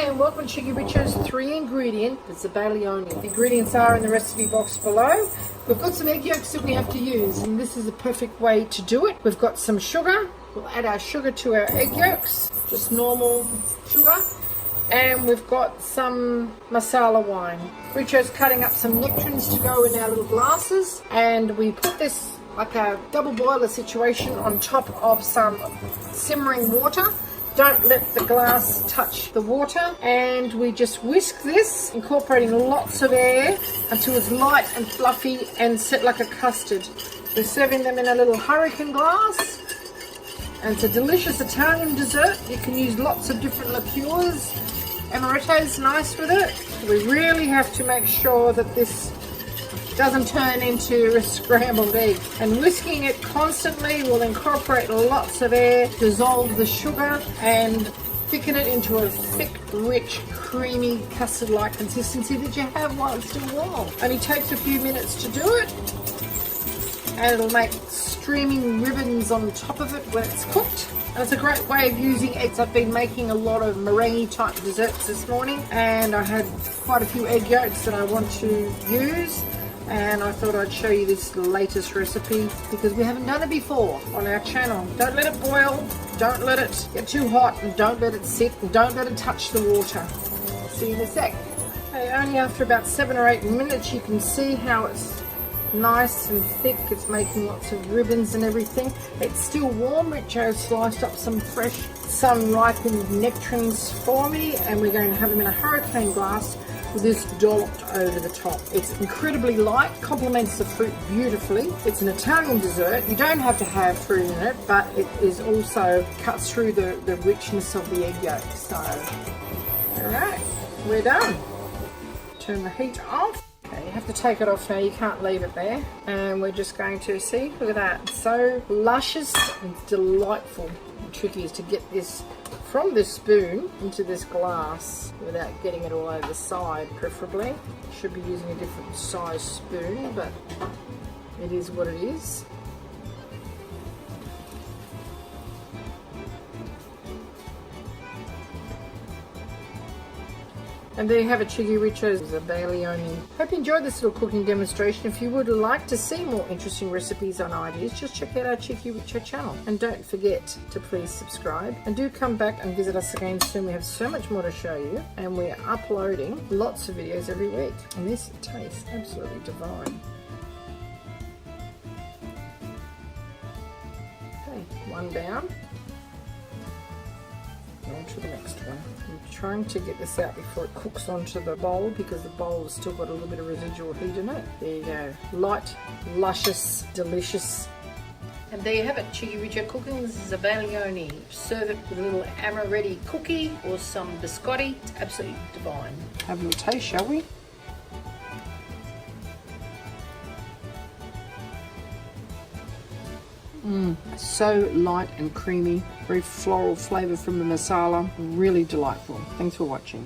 Hi and welcome to cheekyricho's 3-ingredient Zabaglione. The ingredients are in the recipe box below. We've got some egg yolks that we have to use, and this is a perfect way to do it. We've got some sugar. We'll add our sugar to our egg yolks, just normal sugar. And we've got some Marsala wine. Richo's cutting up some nectarines to go in our little glasses, and we put this like a double boiler situation on top of some simmering water. Don't let the glass touch the water, and we just whisk this, incorporating lots of air until it's light and fluffy and set like a custard. We're serving them in a little hurricane glass, and it's a delicious Italian dessert. You can use lots of different liqueurs. Amaretto is nice with it. We really have to make sure that this doesn't turn into a scrambled egg, and whisking it constantly will incorporate lots of air, dissolve the sugar and thicken it into a thick, rich, creamy custard-like consistency that you have while it's still warm. Only takes a few minutes to do it, and it'll make streaming ribbons on top of it when it's cooked. And it's a great way of using eggs. I've been making a lot of meringue type desserts this morning, and I had quite a few egg yolks that I want to use, and I thought I'd show you this latest recipe because we haven't done it before on our channel. Don't let it boil, don't let it get too hot, and don't let it sit, and don't let it touch the water. I'll see you in a sec. Okay, only after about 7 or 8 minutes you can see how it's nice and thick. It's making lots of ribbons and everything. It's still warm. Richo sliced up some fresh, sun ripened nectarines for me, and we're going to have them in a hurricane glass with this dolloped over the top. It's incredibly light, complements the fruit beautifully. It's an Italian dessert. You don't have to have fruit in it, but it is also cuts through the richness of the egg yolk. So, alright, we're done. Turn the heat off. Okay, you have to take it off now, you can't leave it there. And we're just going to see, look at that, it's so luscious and delightful. The trick is to get this from this spoon into this glass without getting it all over the side, preferably. Should be using a different size spoon, but it is what it is. And there you have it, cheekyricho's Zabaglione. Hope you enjoyed this little cooking demonstration. If you would like to see more interesting recipes and ideas, just check out our cheekyricho channel. And don't forget to please subscribe. And do come back and visit us again soon. We have so much more to show you. And we're uploading lots of videos every week. And this tastes absolutely divine. Okay, one down. On to the next one. I'm trying to get this out before it cooks onto the bowl because the bowl has still got a little bit of residual heat in it. There you go. Light, luscious, delicious. And there you have it, cheekyricho cooking Zabaglione. Serve it with a little amaretti cookie or some biscotti. It's absolutely divine. Have a little taste, shall we? So light and creamy, very floral flavour from the Marsala, really delightful. Thanks for watching.